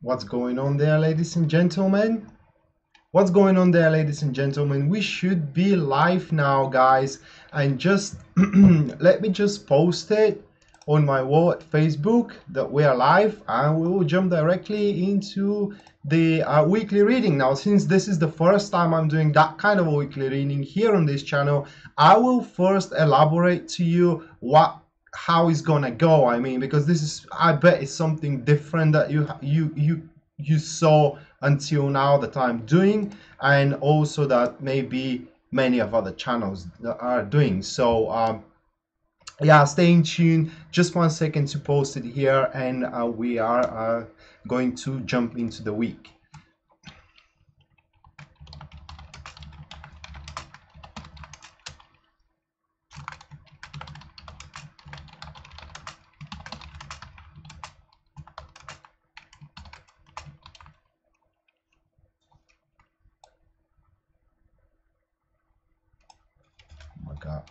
What's going on there, ladies and gentlemen? What's going on there, ladies and gentlemen? We should be live now, guys. And just let me just post it on my wall at Facebook that we are live, and we will jump directly into the weekly reading. Now, since this is the first time I'm doing that kind of a weekly reading here on this channel, I will first elaborate to you how it's gonna go. I mean, because this is, I bet it's something different that you saw until now that I'm doing, and also that maybe many of other channels that are doing. So yeah, stay in tune. Just 1 second to post it here, and we are going to jump into the week. Oh my God.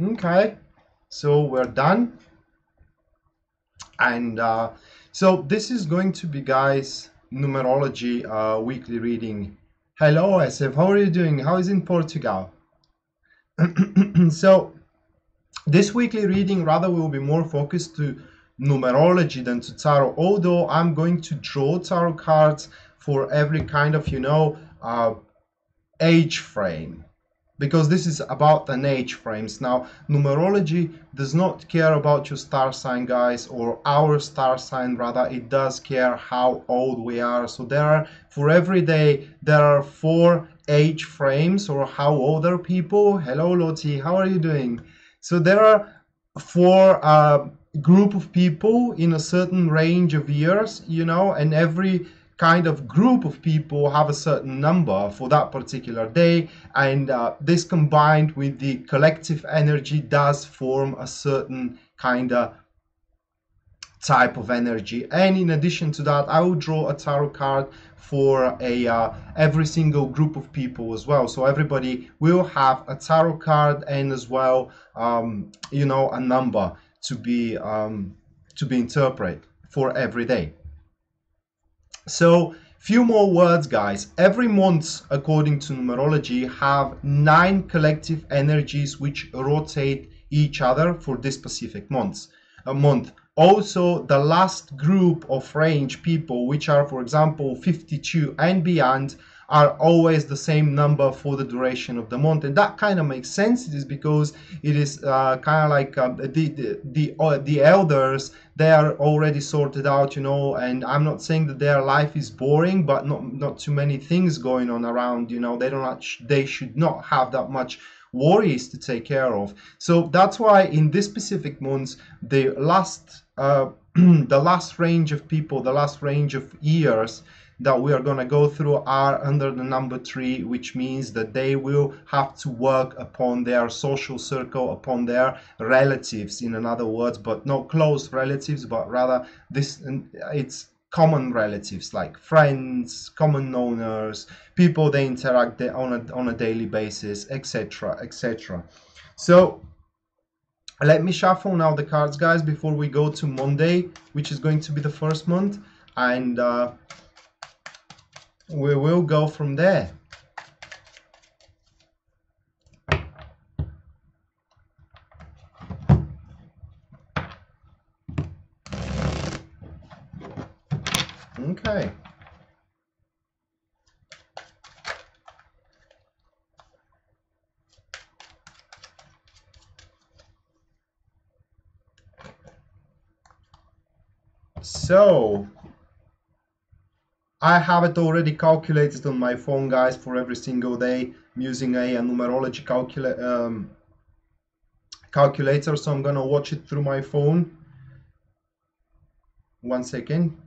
Okay, so we're done. And so this is going to be, guys, numerology weekly reading. Hello, SF. How are you doing? How is in Portugal? So this weekly reading rather will be more focused to numerology than to tarot, although I'm going to draw tarot cards for every kind of, age frame, because this is about an age frames. Now, numerology does not care about your star sign, guys, or our star sign. Rather, it does care how old we are. So there are, for every day, there are 4 age frames, or how old are people. Hello, Lottie, how are you doing? So there are 4 group of people in a certain range of years, and every kind of group of people have a certain number for that particular day, and this combined with the collective energy does form a certain kind of type of energy. And in addition to that, I will draw a tarot card for a every single group of people as well, so everybody will have a tarot card, and as well a number to be interpreted for every day. So few more words, guys. Every month, according to numerology, have 9 collective energies which rotate each other for this specific month. Also, the last group of range people, which are, for example, 52 and beyond, are always the same number for the duration of the month, and that kind of makes sense. It is because it is kind of like the elders, they are already sorted out, and I'm not saying that their life is boring, but not too many things going on around, they should not have that much worries to take care of. So that's why in this specific month, the last the last range of people, the last range of years that we are going to go through are under the number 3, which means that they will have to work upon their social circle, upon their relatives, in other words, but not close relatives, but rather it's common relatives, like friends, common owners, people they interact on a daily basis, etc., etc. So let me shuffle now the cards, guys, before we go to Monday, which is going to be the first month, and we will go from there. Okay. So I have it already calculated on my phone, guys, for every single day. I'm using a numerology calculator, so I'm gonna watch it through my phone. 1 second.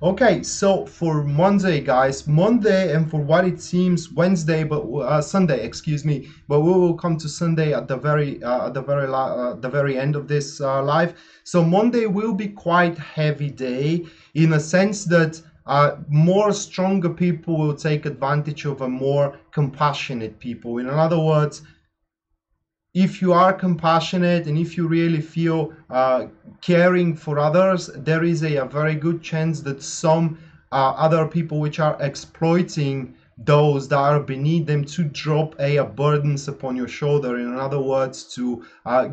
Okay, so for Monday, guys, Monday, and for what it seems Wednesday, but Sunday, excuse me, but we will come to Sunday at the very end of this live. So Monday will be quite heavy day in a sense that more stronger people will take advantage of a more compassionate people. In other words, if you are compassionate and if you really feel caring for others, there is a very good chance that some other people which are exploiting those that are beneath them to drop burdens upon your shoulder. In other words, to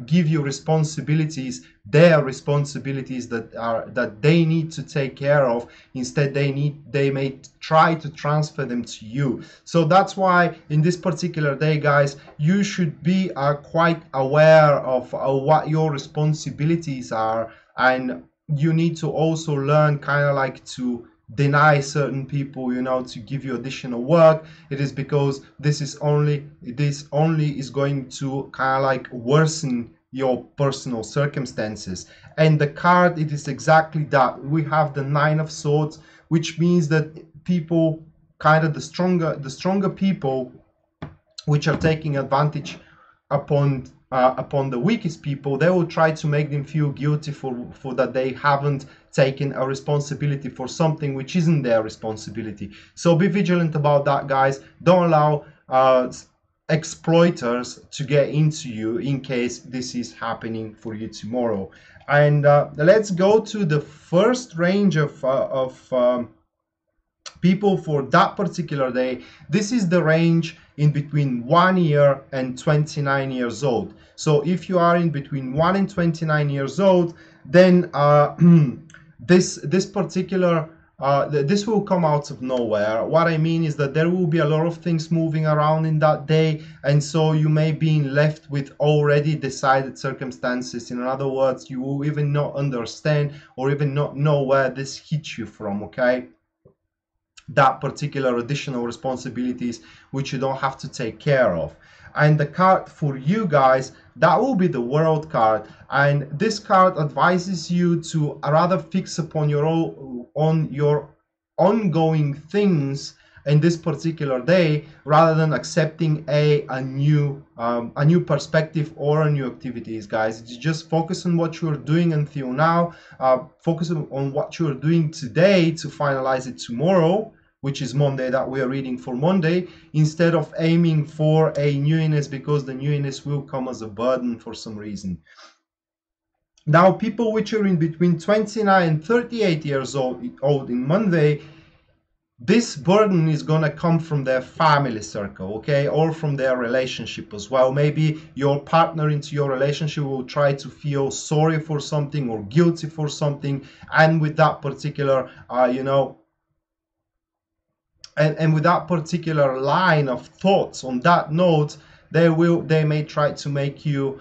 give you responsibilities, their responsibilities that they need to take care of. Instead, they may try to transfer them to you. So that's why in this particular day, guys, you should be quite aware of what your responsibilities are, and you need to also learn kind of like to deny certain people, you know, to give you additional work. It is because this only is going to kind of like worsen your personal circumstances. And the card, it is exactly that. We have the Nine of Swords, which means that people, kind of the stronger people which are taking advantage upon the weakest people, they will try to make them feel guilty for that they haven't taken a responsibility for something which isn't their responsibility. So be vigilant about that, guys. Don't allow exploiters to get into you in case this is happening for you tomorrow. And let's go to the first range of people for that particular day. This is the range in between 1 year and 29 years old. So if you are in between 1 and 29 years old, then this particular this will come out of nowhere. What I mean is that there will be a lot of things moving around in that day, and so you may be left with already decided circumstances. In other words, you will even not understand or even not know where this hits you from, okay? That particular additional responsibilities which you don't have to take care of. And the card for you guys, that will be the World card, and this card advises you to rather fix upon your ongoing things in this particular day, rather than accepting a new perspective or a new activities, guys. Just focus on what you're doing until now, focus on what you're doing today to finalize it tomorrow, which is Monday, that we are reading for Monday, instead of aiming for a newness, because the newness will come as a burden for some reason. Now, people which are in between 29 and 38 years old in Monday, this burden is going to come from their family circle, okay, or from their relationship as well. Maybe your partner into your relationship will try to feel sorry for something or guilty for something, and with that particular and with that particular line of thoughts on that note, they may try to make you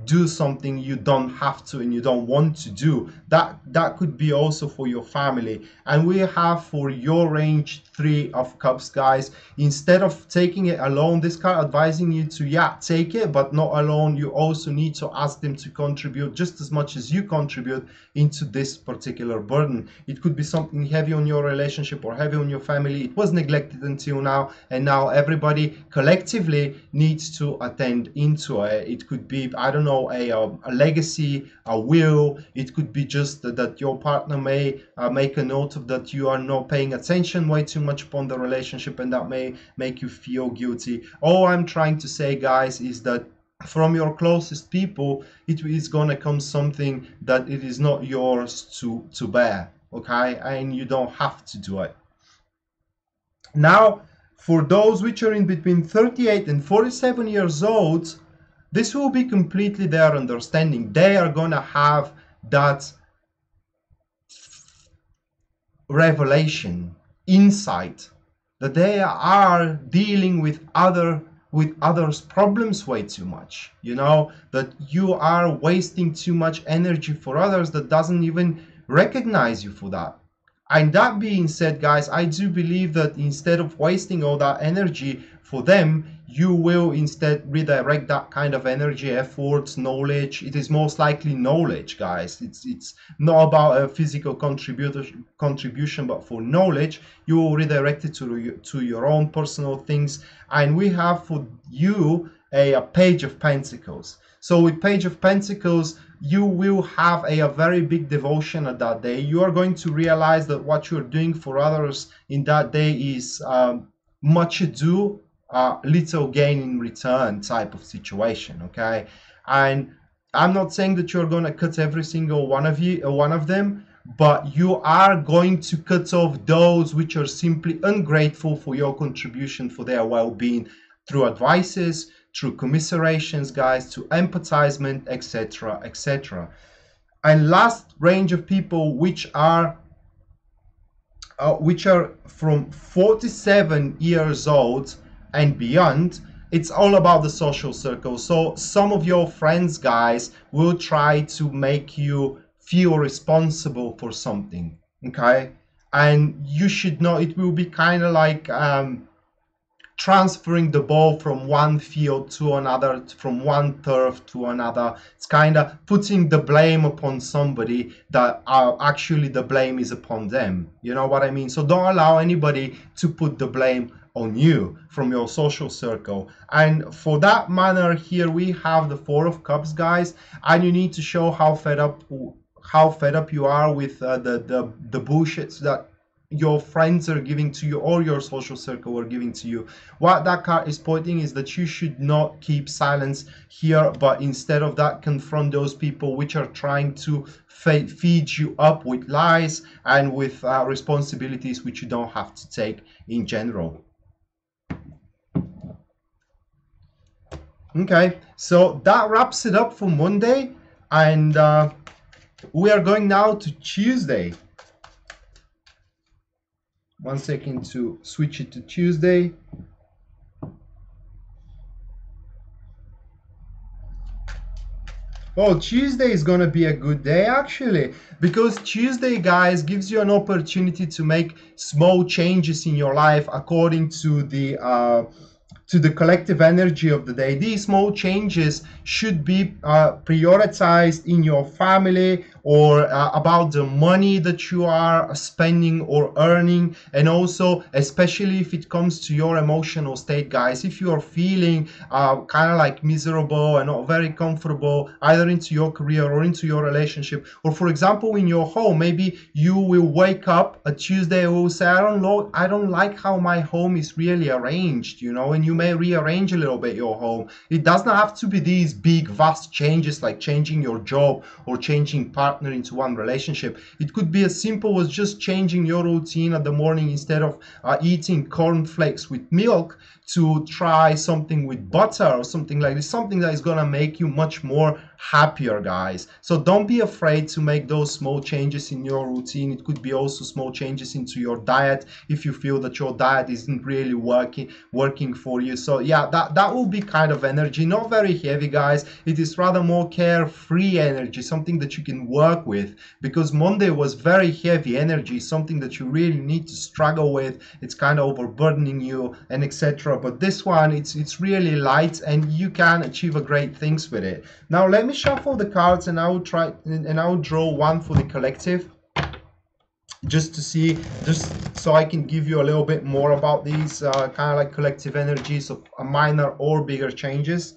do something you don't have to and you don't want to do. That could be also for your family. And we have for your range 3 of Cups, guys. Instead of taking it alone, this card advising you to take it, but not alone. You also need to ask them to contribute just as much as you contribute into this particular burden. It could be something heavy on your relationship or heavy on your family. It was neglected until now, and now everybody collectively needs to attend into it. It could be, I don't know, a legacy, a will. It could be just that your partner may make a note of that you are not paying attention way too much upon the relationship, and that may make you feel guilty. All I'm trying to say, guys, is that from your closest people, it is going to come something that it is not yours to bear, okay? And you don't have to do it. Now, for those which are in between 38 and 47 years old, this will be completely their understanding. They are going to have that revelation, insight, that they are dealing with others' problems way too much. You know, that you are wasting too much energy for others that doesn't even recognize you for that. And that being said, guys, I do believe that instead of wasting all that energy for them, you will instead redirect that kind of energy, efforts, knowledge. It is most likely knowledge, guys. It's not about a physical contribution, but for knowledge, you will redirect it to your own personal things. And we have for you a Page of Pentacles. So with Page of Pentacles, you will have a very big devotion at that day. You are going to realize that what you're doing for others in that day is much ado, little gain in return type of situation, okay? And I'm not saying that you're going to cut every single one of them, but you are going to cut off those which are simply ungrateful for your contribution for their well-being through advices, through commiserations, guys, to empathizement, etc., etc. And last range of people which are from 47 years old and beyond, it's all about the social circle. So some of your friends, guys, will try to make you feel responsible for something, okay? And you should know it will be kind of like transferring the ball from one field to another, from one turf to another. It's kind of putting the blame upon somebody that actually the blame is upon them. You know what I mean? So don't allow anybody to put the blame on you from your social circle. And for that manner here, we have the Four of Cups, guys, and you need to show how fed up you are with the bullshits that your friends are giving to you or your social circle are giving to you. What that card is pointing is that you should not keep silence here, but instead of that, confront those people which are trying to feed you up with lies and with responsibilities which you don't have to take in general. Okay, so that wraps it up for Monday, and we are going now to Tuesday. One second to switch it to Tuesday. Oh, Tuesday is going to be a good day actually, because Tuesday, guys, gives you an opportunity to make small changes in your life according to the collective energy of the day. These small changes should be prioritized in your family, or about the money that you are spending or earning, and also especially if it comes to your emotional state, guys. If you are feeling kind of like miserable and not very comfortable either into your career or into your relationship, or for example in your home, maybe you will wake up a Tuesday and will say, I don't like how my home is really arranged, you know, and you may rearrange a little bit your home. It does not have to be these big vast changes like changing your job or changing partner into one relationship. It could be as simple as just changing your routine at the morning. Instead of eating cornflakes with milk, to try something with butter or something like this, something that is gonna make you much more happier, guys. So don't be afraid to make those small changes in your routine. It could be also small changes into your diet if you feel that your diet isn't really working for you. So yeah, that will be kind of energy, not very heavy, guys. It is rather more carefree energy, something that you can work with, because Monday was very heavy energy, something that you really need to struggle with. It's kind of overburdening you and etc. But this one, it's really light and you can achieve great things with it. Now let me shuffle the cards and I will draw one for the collective, just to see, just so I can give you a little bit more about these kind of like collective energies of minor or bigger changes.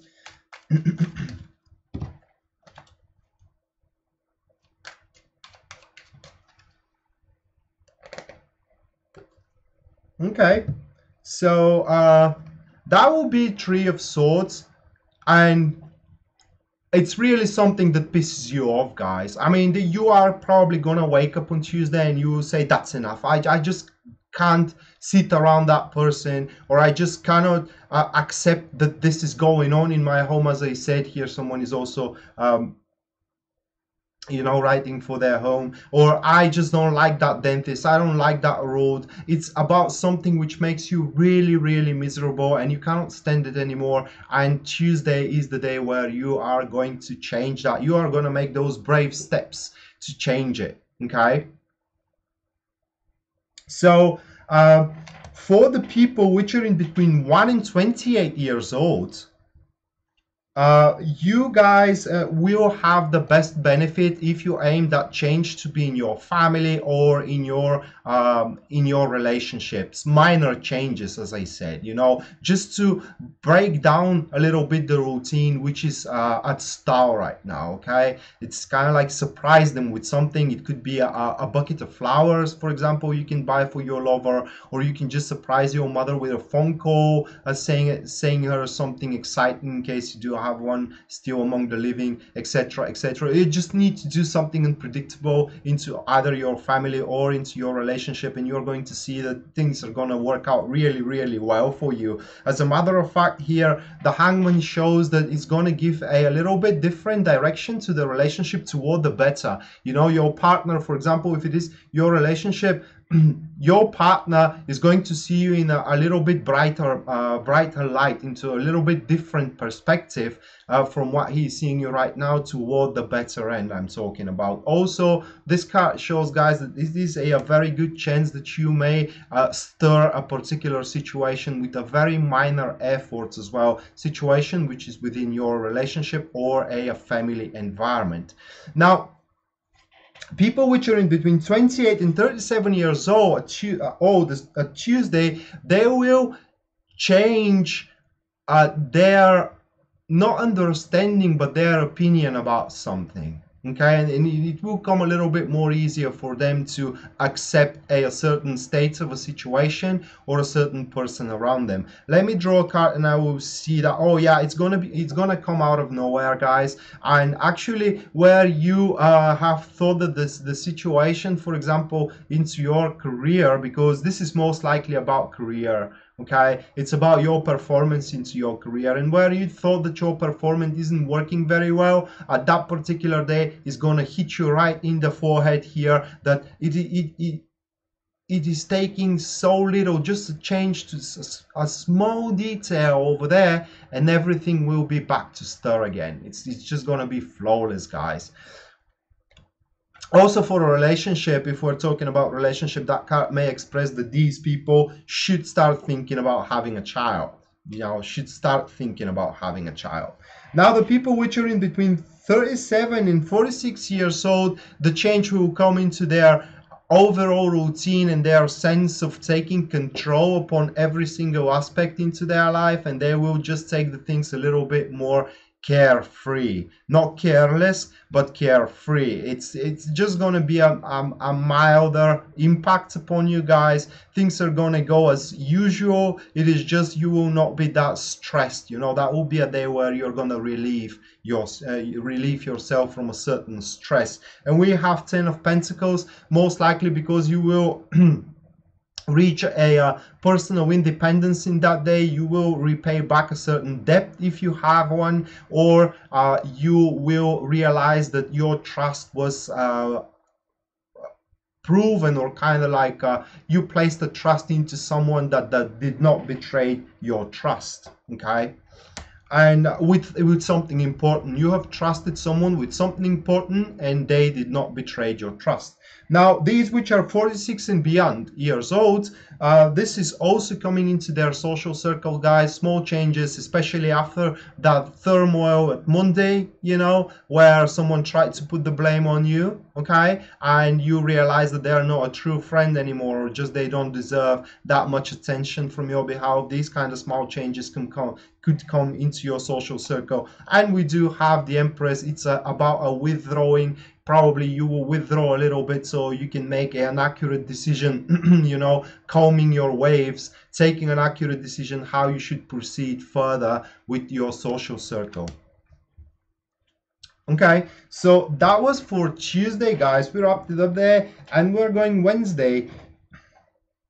Okay, so that will be Three of Swords, and it's really something that pisses you off, guys. I mean, you are probably gonna wake up on Tuesday and you will say, that's enough. I just can't sit around that person, or I just cannot accept that this is going on in my home. As I said here, someone is also you know, writing for their home, or I just don't like that dentist, I don't like that road. It's about something which makes you really, really miserable and you cannot stand it anymore. And Tuesday is the day where you are going to change that. You are going to make those brave steps to change it. Okay, So for the people which are in between 1 and 28 years old, you guys will have the best benefit if you aim that change to be in your family or in your relationships. Minor changes, as I said, you know, just to break down a little bit the routine which is at stall right now. Okay, it's kind of like surprise them with something. It could be a bucket of flowers, for example, you can buy for your lover, or you can just surprise your mother with a phone call, saying her something exciting in case you do have one still among the living, etc., etc. You just need to do something unpredictable into either your family or into your relationship, and you're going to see that things are going to work out really, really well for you. As a matter of fact, here the hangman shows that it's going to give a little bit different direction to the relationship toward the better. You know, your partner, for example, if it is your relationship, your partner is going to see you in a little bit brighter light, into a little bit different perspective from what he's seeing you right now, toward the better end I'm talking about. Also, this card shows, guys, that this is a very good chance that you may stir a particular situation with a very minor effort as well, situation which is within your relationship or a family environment. Now, people which are in between 28 and 37 years old, Tuesday, they will change their not understanding but their opinion about something. Okay, and it will come a little bit more easier for them to accept a certain state of a situation or a certain person around them. Let me draw a card and I will see that, oh yeah, it's gonna come out of nowhere, guys. And actually, where you have thought that the situation, for example, into your career, because this is most likely about career. Okay, it's about your performance into your career, and where you thought that your performance isn't working very well at that particular day is going to hit you right in the forehead here, that it is taking so little just to change to a small detail over there, and everything will be back to stir again. It's just going to be flawless, guys. Also, for a relationship, if we're talking about relationship, that card may express that these people should start thinking about having a child. You know, should start thinking about having a child. Now, the people which are in between 37 and 46 years old, the change will come into their overall routine and their sense of taking control upon every single aspect into their life, and they will just take the things a little bit more carefree, not careless but carefree. It's just going to be a milder impact upon you guys. Things are going to go as usual. It is just you will not be that stressed. You know, that will be a day where you're going to relieve yourself from a certain stress. And we have 10 of Pentacles, most likely because you will reach a personal independence in that day. You will repay back a certain debt if you have one, or you will realize that your trust was proven, or kind of like you placed the trust into someone that did not betray your trust. Okay, and with something important, you have trusted someone with something important and they did not betray your trust. Now, these which are 46 and beyond years old, this is also coming into their social circle, guys. Small changes, especially after that turmoil at Monday, you know, where someone tried to put the blame on you, okay, and you realize that they are not a true friend anymore, or just they don't deserve that much attention from your behalf. These kind of small changes could come into your social circle. And we do have the Empress. It's about a withdrawing. Probably you will withdraw a little bit so you can make an accurate decision, you know, calming your waves, taking an accurate decision how you should proceed further with your social circle. Okay, so that was for Tuesday, guys. We wrapped it up there, and we're going Wednesday.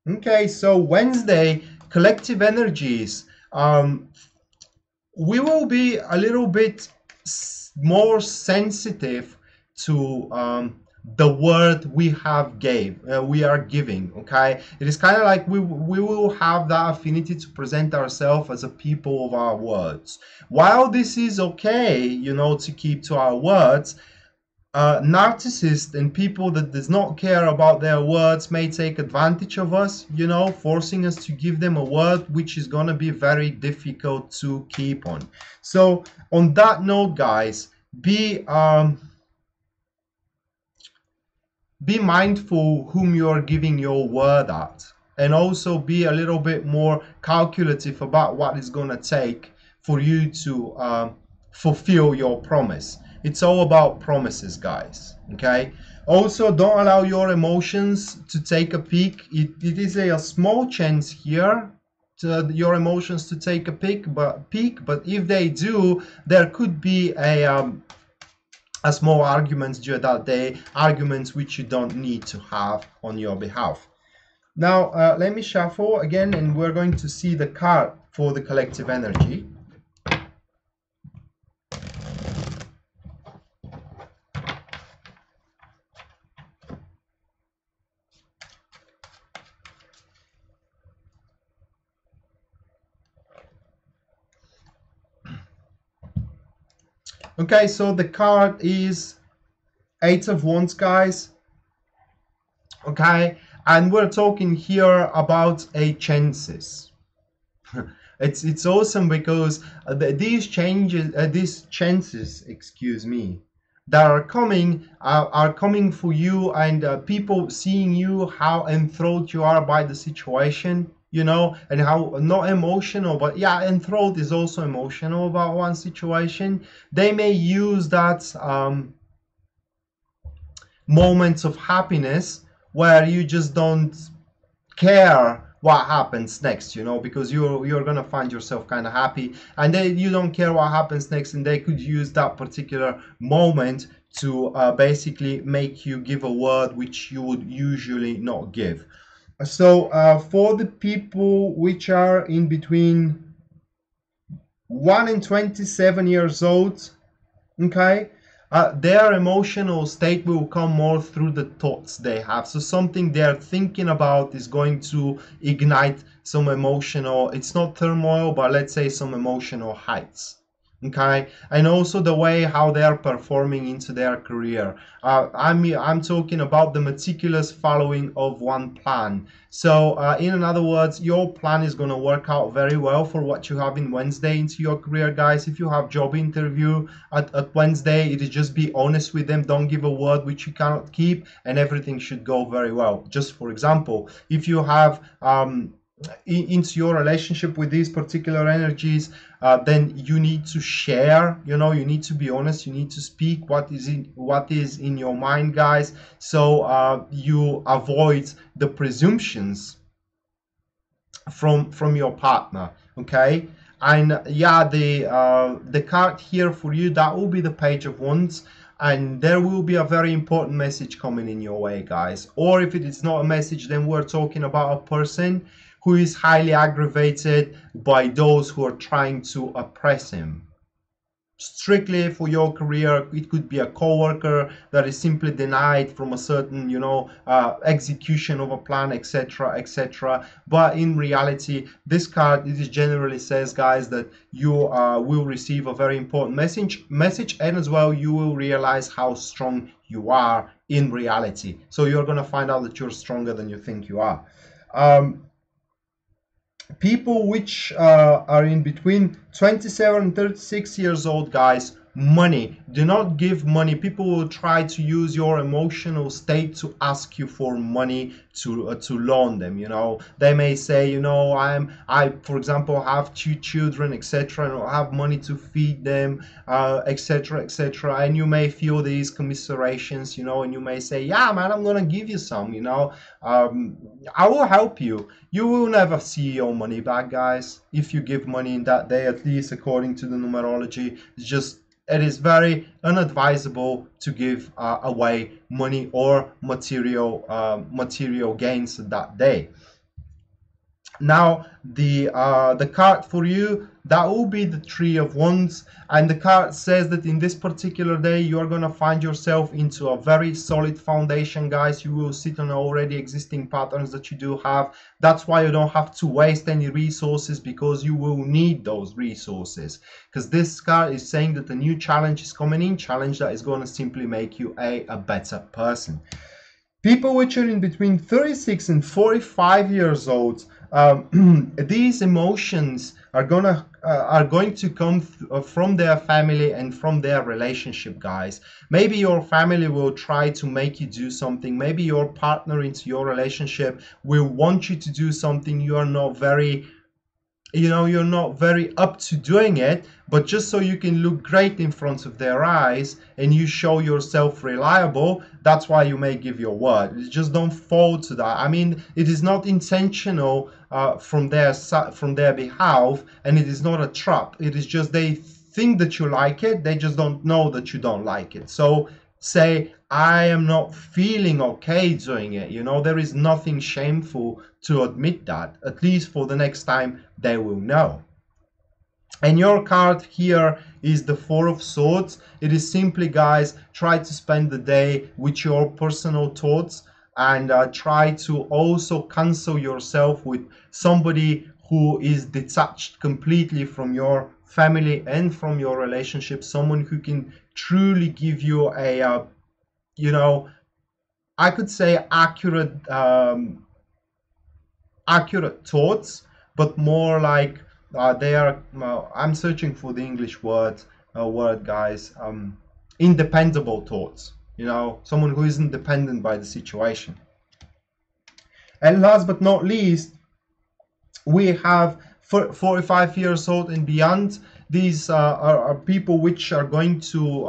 Okay, so Wednesday, collective energies. We will be a little bit more sensitive to the word we are giving. Okay, it is kind of like we will have that affinity to present ourselves as a people of our words. While this is okay, you know, to keep to our words, Narcissists and people that does not care about their words may take advantage of us, you know, forcing us to give them a word which is going to be very difficult to keep on. So on that note, guys, be mindful whom you're giving your word at, and also be a little bit more calculative about what it's going to take for you to fulfill your promise. It's all about promises, guys. Okay. Also, don't allow your emotions to take a peek. It is a small chance here to your emotions to take a peek, but if they do, there could be a small arguments during that day, arguments which you don't need to have on your behalf. Now, let me shuffle again, and we're going to see the card for the collective energy. Okay, so the card is Eight of Wands, guys. Okay, and we're talking here about a chances. It's awesome because these chances, excuse me, that are coming for you, and people seeing you, how enthralled you are by the situation, you know, and how not emotional, but yeah, enthralled is also emotional about one situation. They may use that moments of happiness where you just don't care what happens next, you know, because you're gonna find yourself kind of happy, and then you don't care what happens next, and they could use that particular moment to basically make you give a word which you would usually not give. So for the people which are in between 1 and 27 years old, okay, their emotional state will come more through the thoughts they have. So something they're thinking about is going to ignite some emotional, it's not turmoil, but let's say some emotional heights. Okay, and also the way how they are performing into their career. I'm talking about the meticulous following of one plan. So in other words, your plan is going to work out very well for what you have in Wednesday into your career, guys. If you have job interview at Wednesday, it is just be honest with them. Don't give a word which you cannot keep, and everything should go very well. Just for example, if you have into your relationship with these particular energies, then you need to share, you know, you need to be honest, you need to speak what is in your mind, guys, so you avoid the presumptions from your partner. Okay, and yeah, the card here for you, that will be the Page of Wands, and there will be a very important message coming in your way, guys. Or if it is not a message, then we're talking about a person who is highly aggravated by those who are trying to oppress him. Strictly for your career, it could be a co-worker that is simply denied from a certain, you know, execution of a plan, etc., etc. But in reality, this card, it generally says, guys, that you will receive a very important message, and as well you will realize how strong you are in reality. So you're going to find out that you're stronger than you think you are. People which are in between 27 and 36 years old, guys, money, do not give money. People will try to use your emotional state to ask you for money to loan them, you know. They may say, you know, I for example have 2 children, etc., and I have money to feed them, etc., etc., and you may feel these commiserations, you know, and you may say, yeah man, I'm gonna give you some, you know, I will help you. You will never see your money back, guys, if you give money in that day, at least according to the numerology. It is very unadvisable to give away money or material gains that day. Now the card for you, that will be the Three of Wands, and the card says that in this particular day you are going to find yourself into a very solid foundation, guys. You will sit on already existing patterns that you do have. That's why you don't have to waste any resources, because you will need those resources, because this card is saying that a new challenge is coming in, challenge that is going to simply make you a better person. People which are in between 36 and 45 years old, these emotions are going to come from their family and from their relationship, guys. Maybe your family will try to make you do something. Maybe your partner into your relationship will want you to do something you are not very, you're not very up to doing it, but just so you can look great in front of their eyes and you show yourself reliable, that's why you may give your word. Just don't fall to that. I mean, it is not intentional from their behalf, and it is not a trap. It is just they think that you like it, they just don't know that you don't like it. So say, I am not feeling okay doing it. There is nothing shameful to admit that. At least for the next time they will know. And your card here is the Four of Swords. It is simply, guys, try to spend the day with your personal thoughts, and try to also cancel yourself with somebody who is detached completely from your family and from your relationship, someone who can truly give you a I could say accurate thoughts, but more like they are. I'm searching for the English word, guys. Independable thoughts. Someone who isn't dependent by the situation. And last but not least, we have 45 years old and beyond. These are people which are going to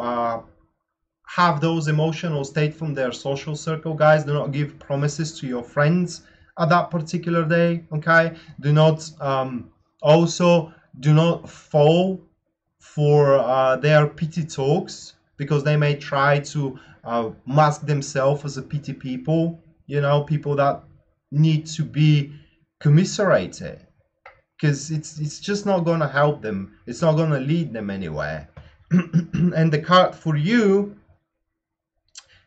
have those emotional state from their social circle, guys. Do not give promises to your friends at that particular day, okay? Do not also do not fall for their pity talks, because they may try to mask themselves as a pity people, people that need to be commiserated, because it's just not going to help them. It's not going to lead them anywhere. And the card for you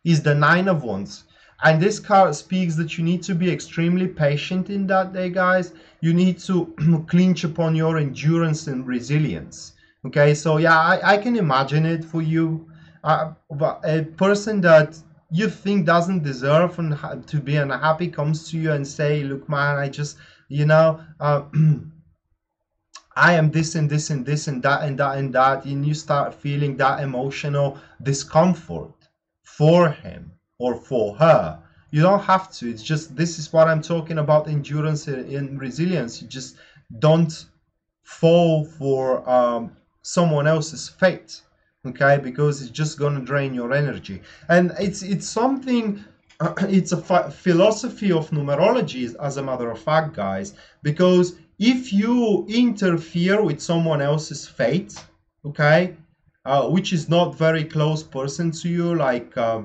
is the Nine of Wands. And this card speaks that you need to be extremely patient in that day, guys. You need to clinch upon your endurance and resilience. Okay, so yeah, I can imagine it for you. But a person that you think doesn't deserve to be unhappy comes to you and say, look, man, I just, I am this and this and this and that and that and that, and you start feeling that emotional discomfort for him or for her. You don't have to. It's just, this is what I'm talking about, endurance and resilience. You just don't fall for someone else's fate, okay? Because it's just gonna drain your energy. And it's something. It's a philosophy of numerology, as a matter of fact, guys. Because if you interfere with someone else's fate, okay, which is not very close person to you, like a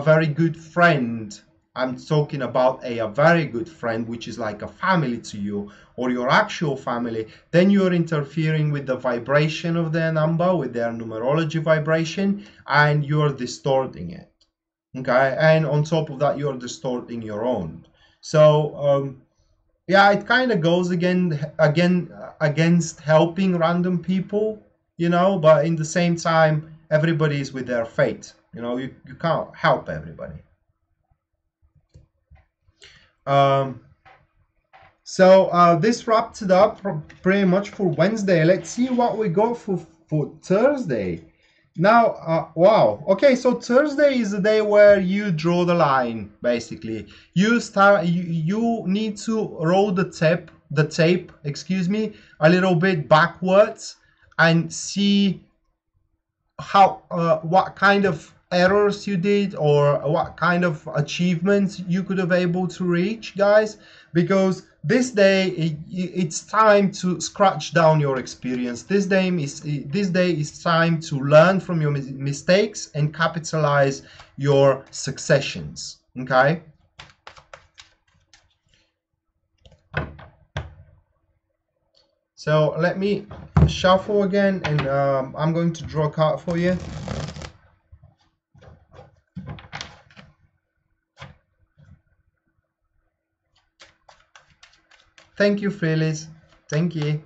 very good friend. I'm talking about a very good friend, which is like a family to you, or your actual family. Then you're interfering with the vibration of their number, with their numerology vibration, and you're distorting it. Okay, and on top of that, you're distorting your own. So yeah, it kind of goes against helping random people, but in the same time, everybody is with their fate. You can't help everybody. So this wraps it up pretty much for Wednesday. Let's see what we got for Thursday. Now, wow. Okay, so Thursday is the day where you draw the line. Basically, you need to roll the tape, excuse me, a little bit backwards and see how what kind of errors you did, or what kind of achievements you could have able to reach, guys. Because this day it's time to scratch down your experience. This day is time to learn from your mistakes and capitalize your successions. Okay, So let me shuffle again, and I'm going to draw a card for you. Thank you, Phyllis. Thank you.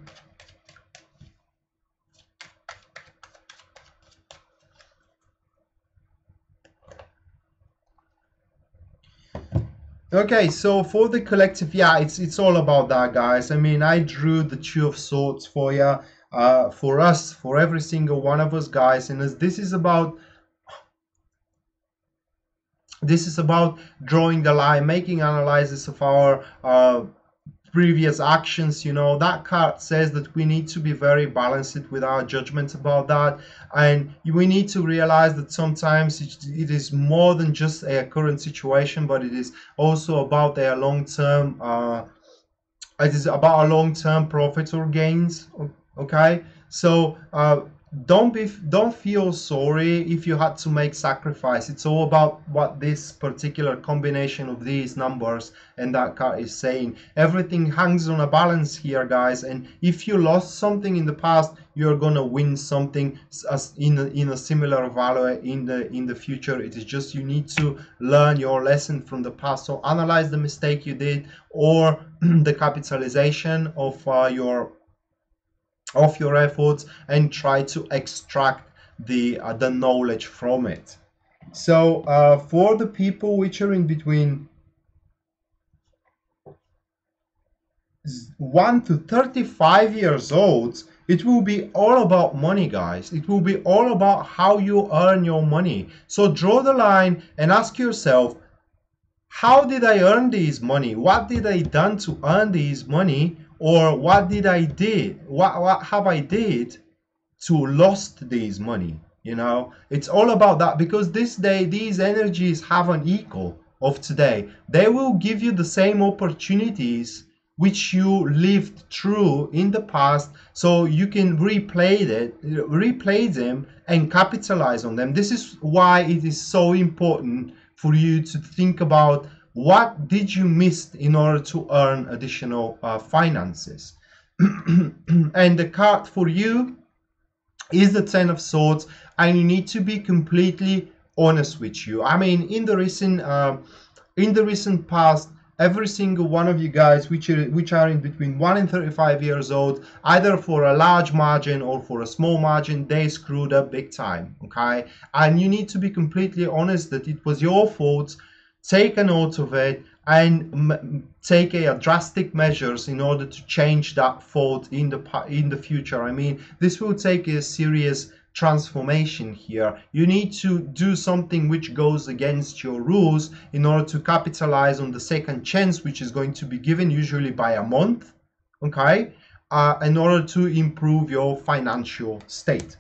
Okay, so for the collective, yeah, it's all about that, guys. I mean, I drew the Two of Swords for you, for us, for every single one of us, guys, and as this is about drawing the line, making analysis of our previous actions. You know, that card says that we need to be very balanced with our judgments about that, and we need to realize that sometimes it is more than just a current situation, but it is also about their long-term it is about a long-term profit or gains. Okay, so don't feel sorry if you had to make sacrifice. It's all about what this particular combination of these numbers and that card is saying. Everything hangs on a balance here, guys, and if you lost something in the past, you're gonna win something as in a similar value in the future. It is just you need to learn your lesson from the past. So analyze the mistake you did, or the capitalization of your efforts, and try to extract the knowledge from it. So for the people which are in between 1 to 35 years old, it will be all about money, guys. It will be all about how you earn your money. So draw the line and ask yourself, how did I earn this money? What did I done to earn this money? Or what did I did? What have I did to lost this money? You know, it's all about that, because this day these energies have an echo of today. They will give you the same opportunities which you lived through in the past, so you can replay them and capitalize on them. This is why it is so important for you to think about what did you miss in order to earn additional finances. And the card for you is the Ten of Swords, and you need to be completely honest with you. I mean, in the recent past, every single one of you guys which are in between 1 and 35 years old, either for a large margin or for a small margin, they screwed up big time. Okay, and you need to be completely honest that it was your fault. Take a note of it and take a drastic measures in order to change that fault in the future. I mean, this will take a serious transformation here. You need to do something which goes against your rules in order to capitalize on the second chance, which is going to be given usually by a month, okay, in order to improve your financial state.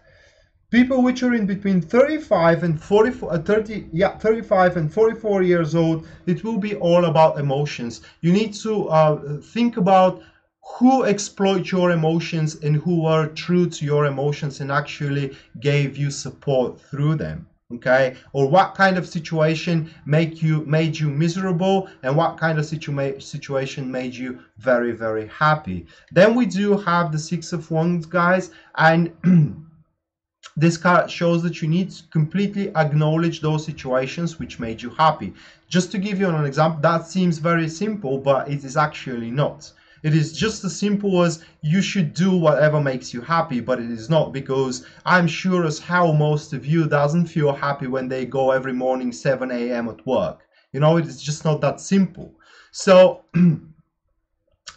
People which are in between 35 and 35 and 44 years old, it will be all about emotions. You need to think about who exploit your emotions and who are true to your emotions and actually gave you support through them. Okay, or what kind of situation made you miserable, and what kind of situation made you very, very happy. Then we do have the Six of Wands, guys, and this card shows that you need to completely acknowledge those situations which made you happy. Just to give you an example, that seems very simple, but it is actually not. It is just as simple as you should do whatever makes you happy, but it is not, because I'm sure as hell most of you doesn't feel happy when they go every morning 7 a.m. at work. You know, it is just not that simple. So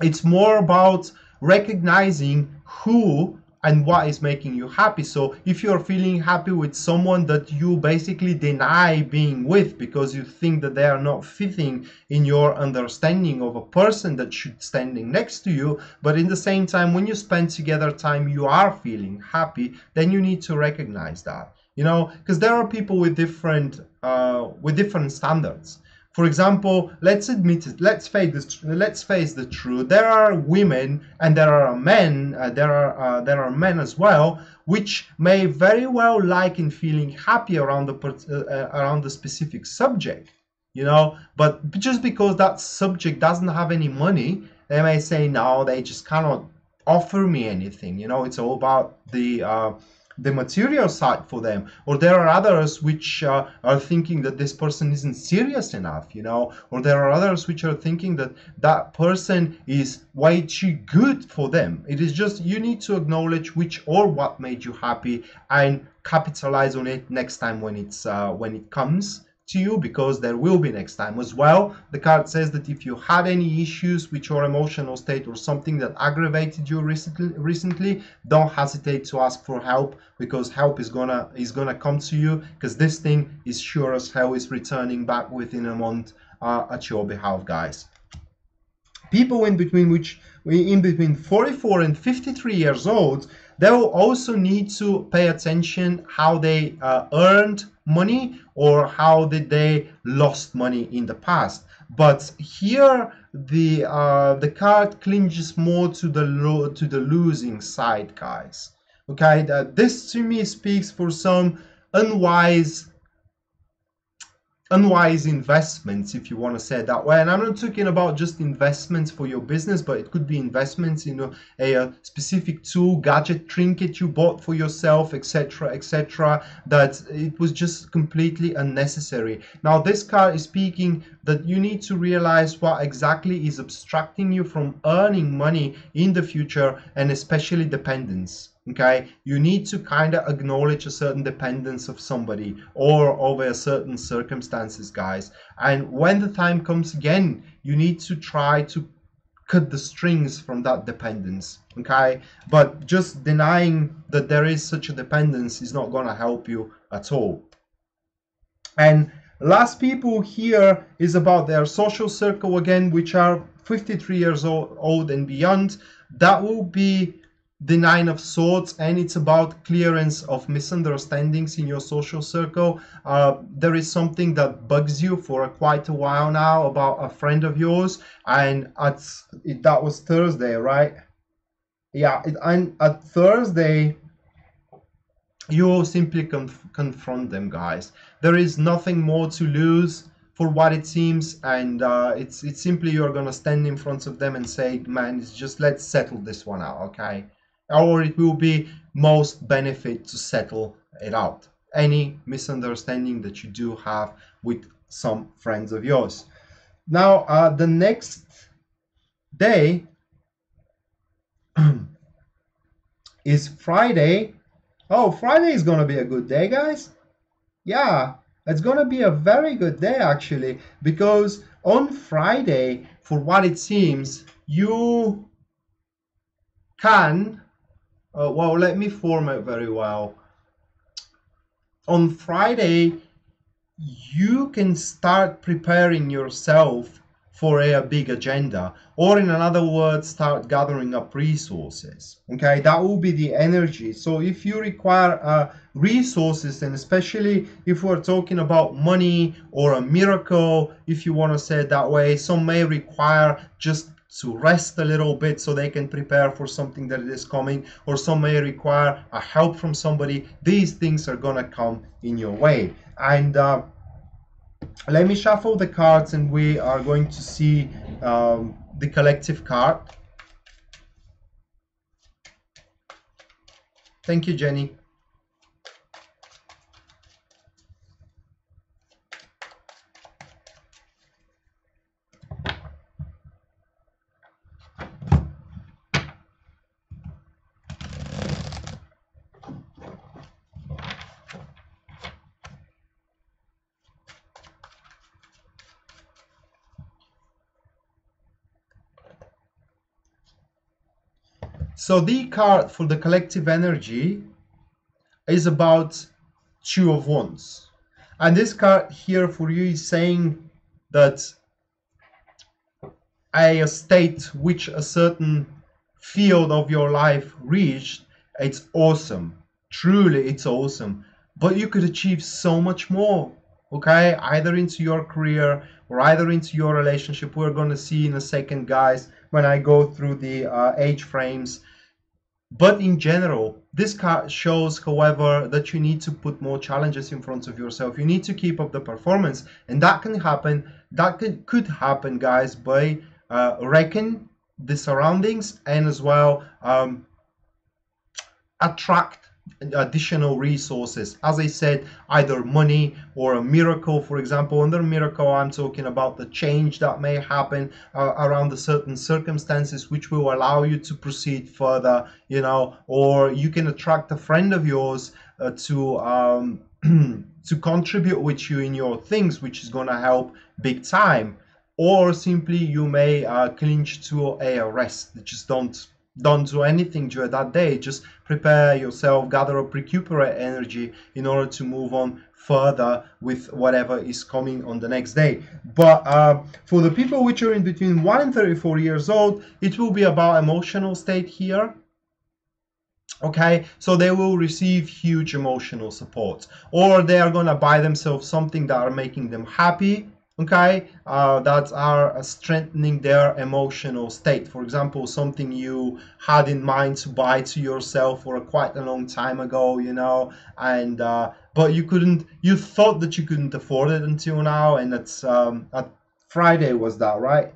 it's more about recognizing who and what is making you happy. So if you're feeling happy with someone that you basically deny being with because you think that they are not fitting in your understanding of a person that should standing next to you, but in the same time when you spend together time you are feeling happy, then you need to recognize that, you know, because there are people with different standards. For example, let's admit it, let's face the truth. There are women and there are men, there are men as well, which may very well like and feeling happy around the specific subject, you know. But just because that subject doesn't have any money, they may say no, they just cannot offer me anything. You know, it's all about the material side for them. Or there are others which are thinking that this person isn't serious enough, you know, or there are others which are thinking that that person is way too good for them. It is just, you need to acknowledge which or what made you happy and capitalize on it next time when it comes to you, because there will be next time as well. The card says that if you had any issues with your emotional state or something that aggravated you recently, don't hesitate to ask for help, because help is gonna come to you, because this thing is sure as hell is returning back within a month at your behalf, guys. People in between 44 and 53 years old, they will also need to pay attention how they earned money or how did they lost money in the past. But here the card clinches more to the losing side, guys. Okay, this to me speaks for some unwise investments, if you want to say it that way. And I'm not talking about just investments for your business, but it could be investments in a specific tool, gadget, trinket you bought for yourself, etc., etc., that it was just completely unnecessary. Now this card is speaking that you need to realize what exactly is obstructing you from earning money in the future, and especially dependence. Okay, you need to kind of acknowledge a certain dependence of somebody or over a certain circumstances, guys. And when the time comes again, you need to try to cut the strings from that dependence. Okay, but just denying that there is such a dependence is not going to help you at all. And last people here is about their social circle again, which are 53 years old and beyond. That will be the Nine of Swords, and it's about clearance of misunderstandings in your social circle. There is something that bugs you for quite a while now about a friend of yours, and that was Thursday, right? Yeah, and at Thursday, you simply confront them, guys. There is nothing more to lose for what it seems, and it's simply you're gonna stand in front of them and say, man, it's just, let's settle this one out, okay? Or it will be most benefit to settle it out. Any misunderstanding that you do have with some friends of yours. Now, the next day is Friday. Oh, Friday is going to be a good day, guys. Yeah, it's going to be a very good day, actually, because on Friday, for what it seems, you can well, let me form it very well. On Friday, you can start preparing yourself for a big agenda, or in other words, start gathering up resources. Okay, that will be the energy. So if you require resources, and especially if we're talking about money or a miracle, if you want to say it that way, some may require just to rest a little bit so they can prepare for something that is coming, or some may require a help from somebody. These things are gonna come in your way. And let me shuffle the cards, and we are going to see the collective card. Thank you, Jenny. So the card for the collective energy is about Two of Wands. And this card here for you is saying that a state which a certain field of your life reached, it's awesome. Truly, it's awesome. But you could achieve so much more, okay? Either into your career or either into your relationship. We're going to see in a second, guys, when I go through the age frames. But in general, this card shows, however, that you need to put more challenges in front of yourself. You need to keep up the performance, and that can happen. That could happen, guys, by reckon the surroundings, and as well attract additional resources. As I said, either money or a miracle. For example, under miracle, I'm talking about the change that may happen around the certain circumstances, which will allow you to proceed further, you know, or you can attract a friend of yours to to contribute with you in your things, which is going to help big time. Or simply you may clinch to a rest. Just don't do anything during that day. Just prepare yourself, gather up, recuperate energy in order to move on further with whatever is coming on the next day. But for the people which are in between 1 and 34 years old, it will be about emotional state here. Okay, so they will receive huge emotional support, or they are going to buy themselves something that are making them happy, okay, that are strengthening their emotional state. For example, something you had in mind to buy to yourself for quite a long time ago, you know, and but you thought that you couldn't afford it until now, and it's at Friday, was that right?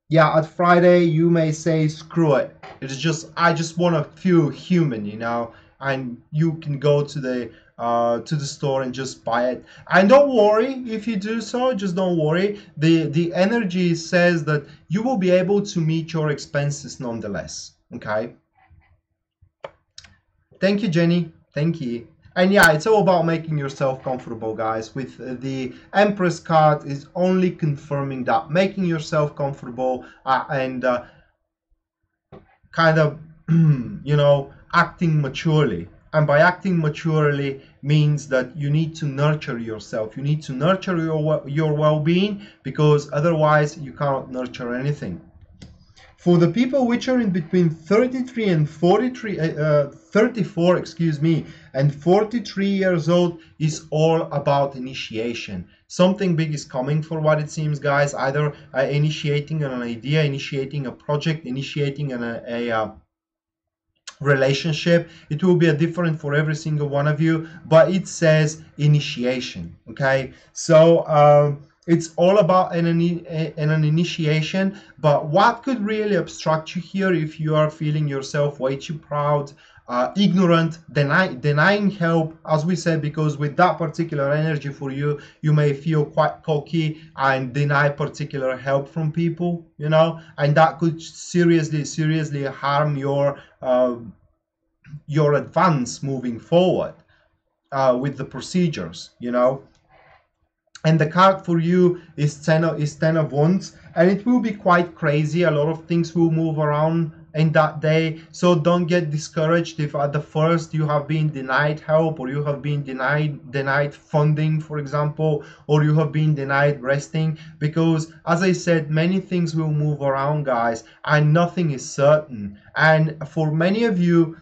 Yeah, at Friday you may say screw it. It's just I just want to feel human, you know, and you can go to the store and just buy it. And don't worry if you do so, just don't worry. The energy says that you will be able to meet your expenses nonetheless. Okay. Thank you, Jenny. Thank you. And yeah, it's all about making yourself comfortable, guys. With the Empress card is only confirming that, making yourself comfortable and kind of, you know, acting maturely. And by acting maturely means that you need to nurture yourself. You need to nurture your well-being, because otherwise you cannot nurture anything. For the people which are in between 33 and 34, excuse me, and 43 years old, is all about initiation. Something big is coming for what it seems, guys. Either initiating an idea, initiating a project, initiating a relationship. It will be a different for every single one of you, but it says initiation. Okay, so it's all about an initiation. But what could really obstruct you here, if you are feeling yourself way too proud, ignorant, denying help, as we said, because with that particular energy for you, you may feel quite cocky and deny particular help from people, you know, and that could seriously harm your advance moving forward with the procedures, you know. And the card for you is 10 of Wands, and it will be quite crazy. A lot of things will move around in that day, so don't get discouraged if at the first you have been denied help, or you have been denied funding, for example, or you have been denied resting, because as I said, many things will move around, guys, and nothing is certain. And for many of you,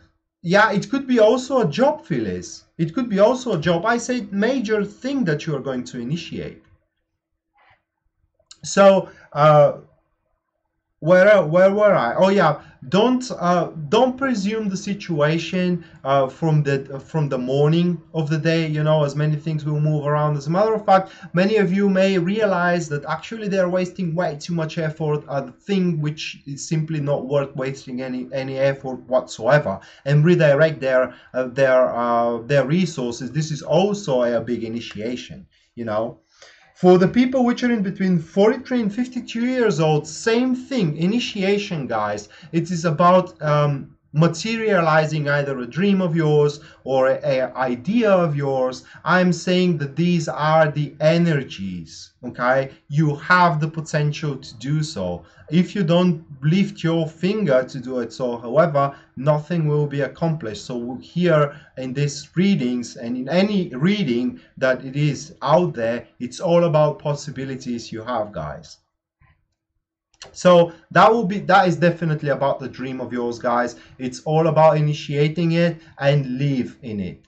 yeah, it could be also a job, Phyllis. It could be also a job. I said major thing that you are going to initiate. So where were I? Oh yeah, don't presume the situation from the morning of the day, you know, as many things will move around. As a matter of fact, many of you may realize that actually they're wasting way too much effort at a thing which is simply not worth wasting any effort whatsoever, and redirect their resources. This is also a big initiation, you know. For the people which are in between 43 and 52 years old, same thing, initiation, guys. It is about materializing either a dream of yours or an idea of yours. I'm saying that these are the energies, okay? You have the potential to do so. If you don't lift your finger to do it so, however, nothing will be accomplished. So here in these readings, and in any reading that it is out there, it's all about possibilities you have, guys. So that is definitely about the dream of yours, guys. It's all about initiating it and live in it.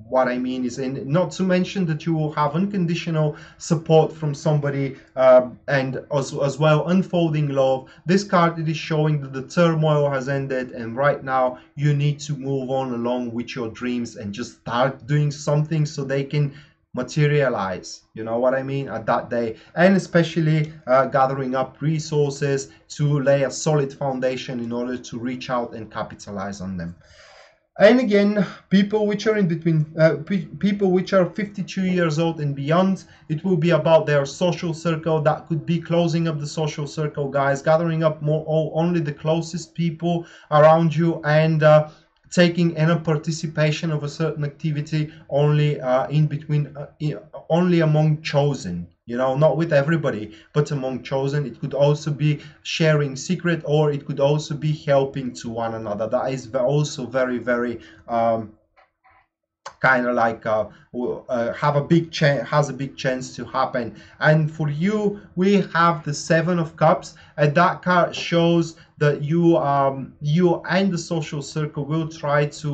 What I mean is, not to mention that you will have unconditional support from somebody, and also as well unfolding love. This card, it is showing that the turmoil has ended, and right now you need to move on along with your dreams and just start doing something so they can materialize, you know what I mean, at that day. And especially gathering up resources to lay a solid foundation in order to reach out and capitalize on them. And again, people which are in between, people which are 52 years old and beyond, it will be about their social circle. That could be closing up the social circle, guys, gathering up more only the closest people around you, and taking any participation of a certain activity only in between, only among chosen, you know, not with everybody, but among chosen. It could also be sharing secret, or it could also be helping to one another. That is also very, very kind of like have a big chance, has a big chance to happen. And for you, we have the Seven of Cups, and that card shows that you and the social circle will try to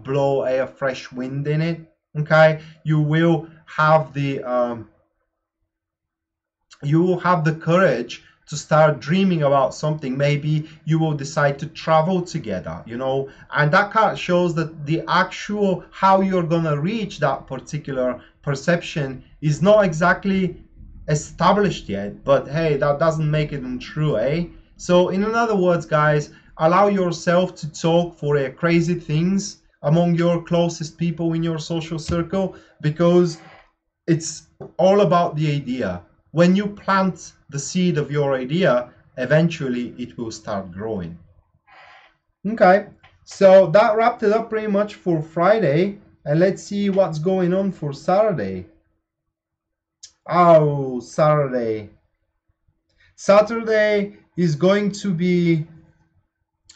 blow a fresh wind in it. Okay, you will have the courage to start dreaming about something. Maybe you will decide to travel together, you know, and that card shows that the actual how you're gonna reach that particular perception is not exactly established yet, but hey, that doesn't make it untrue, eh? So in other words, guys, allow yourself to talk for crazy things among your closest people in your social circle, because it's all about the idea. When you plant the seed of your idea, eventually it will start growing. Okay, so that wrapped it up pretty much for Friday, and let's see what's going on for Saturday. Oh, Saturday. Saturday is going to be,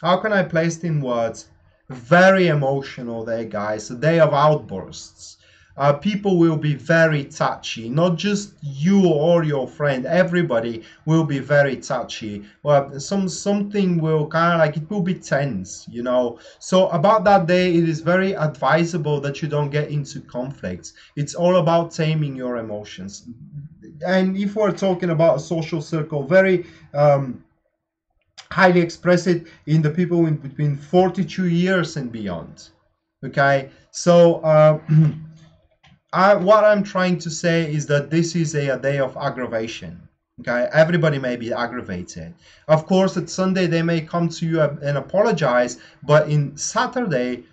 how can I place it in words? Very emotional day, guys. A day of outbursts. People will be very touchy. Not just you or your friend. Everybody will be very touchy. Well, something will kind of like, it will be tense, you know. So about that day, it is very advisable that you don't get into conflicts. It's all about taming your emotions. And if we're talking about a social circle, very highly express it in the people in between 42 years and beyond. Okay, so what I'm trying to say is that this is a day of aggravation. Okay, everybody may be aggravated. Of course, at Sunday they may come to you and apologize, but in Saturday,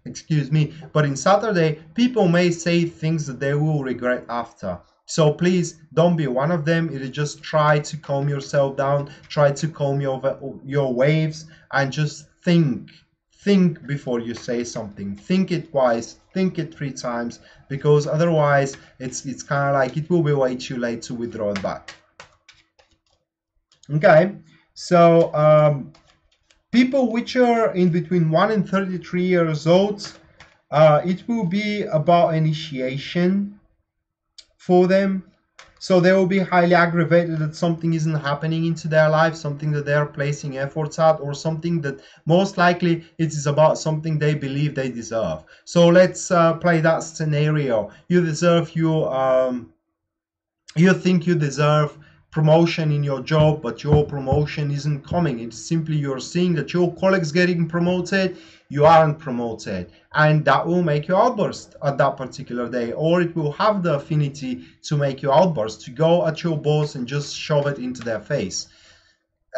excuse me, but in Saturday, people may say things that they will regret after. So please don't be one of them. It is just try to calm yourself down, try to calm your waves, and just think before you say something. Think it twice, think it 3 times, because otherwise it's kind of like it will be way too late to withdraw it back. Okay, so people which are in between 1 and 33 years old, it will be about initiation for them. So they will be highly aggravated that something isn't happening into their life, something that they are placing efforts at, or something that most likely it is about something they believe they deserve. So let's play that scenario. You think you deserve promotion in your job, but your promotion isn't coming. It's simply you're seeing that your colleagues getting promoted, you aren't promoted, and that will make you outburst at that particular day, or it will have the affinity to make you outburst, to go at your boss and just shove it into their face.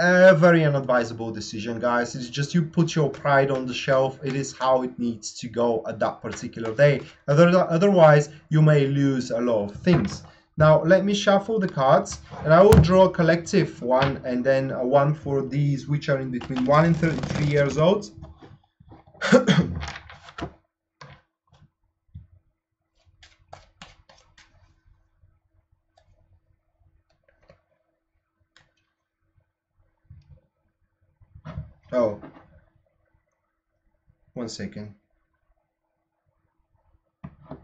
A very unadvisable decision, guys. It's just you put your pride on the shelf. It is how it needs to go at that particular day. Otherwise, you may lose a lot of things. Now, let me shuffle the cards, and I will draw a collective one, and then one for these which are in between 1 and 33 years old. Oh, 1 second.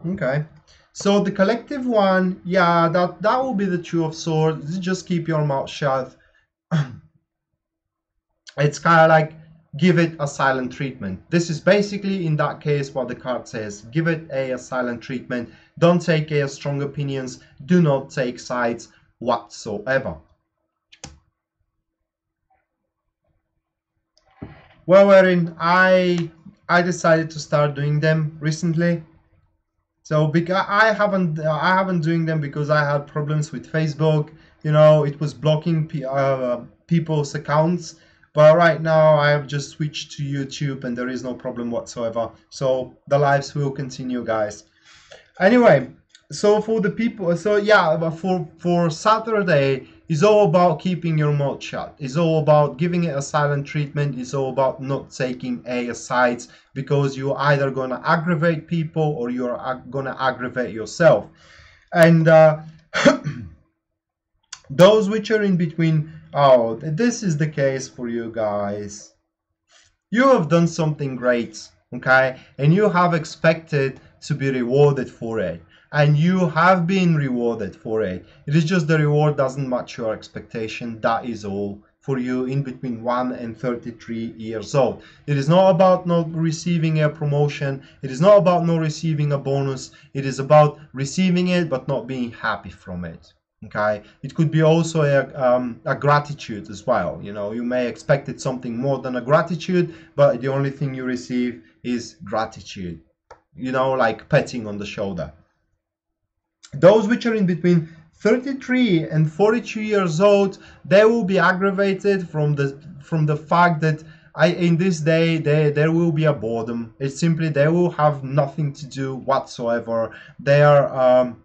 Okay, so the collective one, yeah, that will be the Two of Swords. Just keep your mouth shut. It's kind of like give it a silent treatment. This is basically in that case what the card says. Give it a silent treatment. Don't take a strong opinions. Do not take sides whatsoever. Well, Erin, I decided to start doing them recently. So because I haven't doing them because I had problems with Facebook. You know, it was blocking people's accounts. But right now I have just switched to YouTube and there is no problem whatsoever. So the lives will continue, guys. Anyway, so for the people, so yeah, but for Saturday, it's all about keeping your mouth shut. It's all about giving it a silent treatment. It's all about not taking a sides, because you're either gonna aggravate people or you're gonna aggravate yourself. And those which are in between, oh, this is the case for you guys. You have done something great, okay, and you have expected to be rewarded for it, and you have been rewarded for it. It is just the reward doesn't match your expectation. That is all for you in between 1 and 33 years old. It is not about not receiving a promotion. It is not about not receiving a bonus. It is about receiving it but not being happy from it. Okay, it could be also a gratitude as well. You know, you may expected something more than a gratitude, but the only thing you receive is gratitude, you know, like petting on the shoulder. Those which are in between 33 and 42 years old, they will be aggravated from the fact that in this day there will be a boredom. It's simply they will have nothing to do whatsoever. They are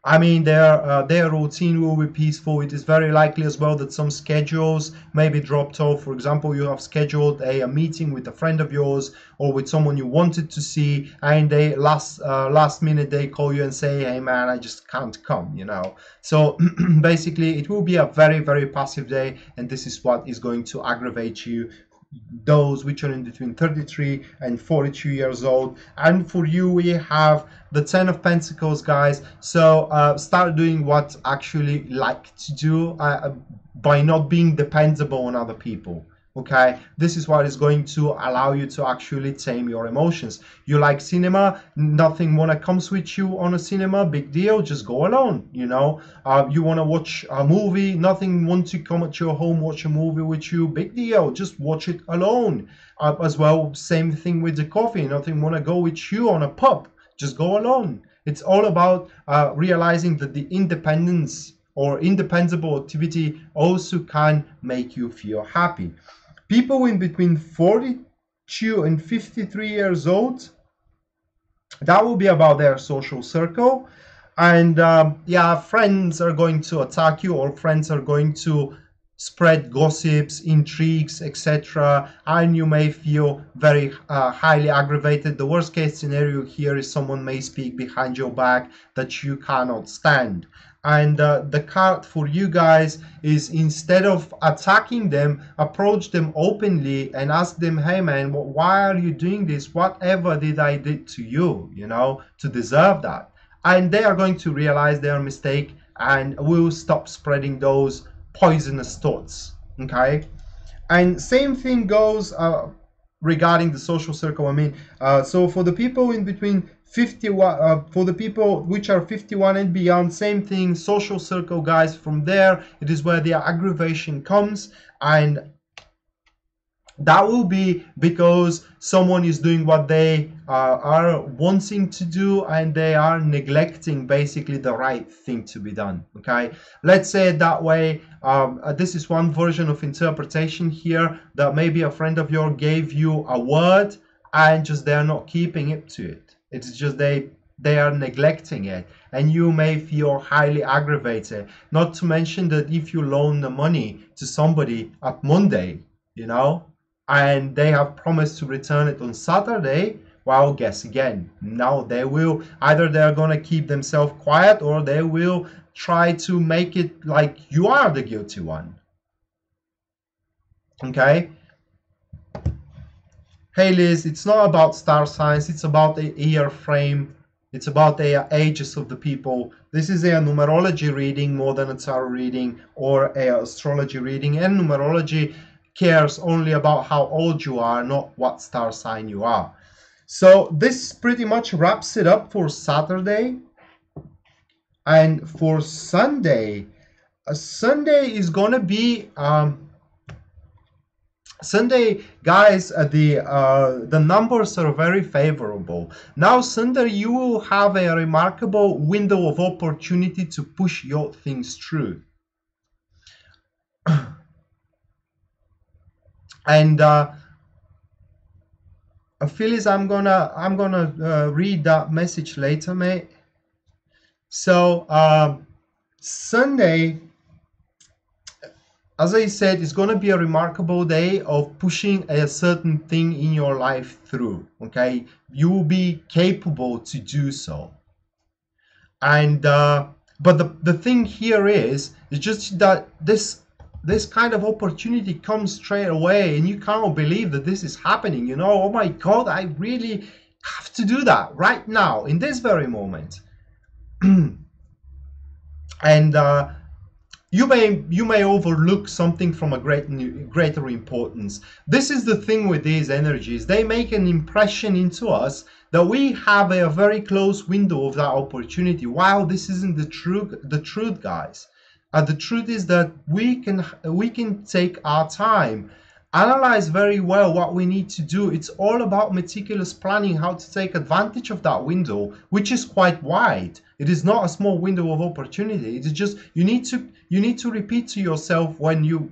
I mean, their routine will be peaceful. It is very likely as well that some schedules may be dropped off. For example, you have scheduled a meeting with a friend of yours or with someone you wanted to see, and they last minute they call you and say, "Hey man, I just can't come," you know. So basically, it will be a very very passive day, and this is what is going to aggravate you, those which are in between 33 and 42 years old. And for you, we have the 10 of Pentacles, guys. So start doing what actually like to do, by not being dependable on other people. Okay, this is what is going to allow you to actually tame your emotions. You like cinema, nothing wanna comes with you on a cinema, big deal, just go alone. You know, you wanna watch a movie, nothing wants to come at your home, watch a movie with you, big deal, just watch it alone. As well, same thing with the coffee, nothing wanna go with you on a pub, just go alone. It's all about realizing that the independence or independable activity also can make you feel happy. People in between 42 and 53 years old, that will be about their social circle. And yeah, friends are going to attack you, or friends are going to spread gossips, intrigues, etc., and you may feel very highly aggravated. The worst case scenario here is someone may speak behind your back that you cannot stand. And the card for you guys is, instead of attacking them, approach them openly and ask them, "Hey man, why are you doing this? Whatever did I did to you, you know, to deserve that?" And they are going to realize their mistake and will stop spreading those poisonous thoughts. Okay, and same thing goes regarding the social circle. I mean, so for the people in between 51, for the people which are 51 and beyond, same thing, social circle, guys. From there, it is where the aggravation comes, and that will be because someone is doing what they are wanting to do, and they are neglecting basically the right thing to be done. Okay, let's say it that way. This is one version of interpretation here, that maybe a friend of yours gave you a word and just they're not keeping it to it. It's just they are neglecting it, and you may feel highly aggravated. Not to mention that if you loan the money to somebody at Monday, you know, and they have promised to return it on Saturday, well, guess again. Now they will, either they're gonna keep themselves quiet, or they will try to make it like you are the guilty one. Okay? Hey Liz, it's not about star signs, it's about the year frame. It's about the ages of the people. This is a numerology reading more than a tarot reading or a astrology reading. And numerology cares only about how old you are, not what star sign you are. So this pretty much wraps it up for Saturday. And for Sunday, Sunday is gonna be Sunday, guys, the numbers are very favorable. Now, Sunday, you will have a remarkable window of opportunity to push your things through. And Phyllis, I'm gonna read that message later, mate. So Sunday, as I said, it's going to be a remarkable day of pushing a certain thing in your life through. Okay, you will be capable to do so. And but the thing here is just that this kind of opportunity comes straight away, and you cannot believe that this is happening. You know, oh my God, I really have to do that right now in this very moment. And you may overlook something from a greater importance. This is the thing with these energies. They make an impression into us that we have a very close window of that opportunity. While this isn't the truth, guys. The truth is that we can take our time, analyze very well what we need to do. It's all about meticulous planning, how to take advantage of that window, which is quite wide. It is not a small window of opportunity. It is just you need to repeat to yourself when you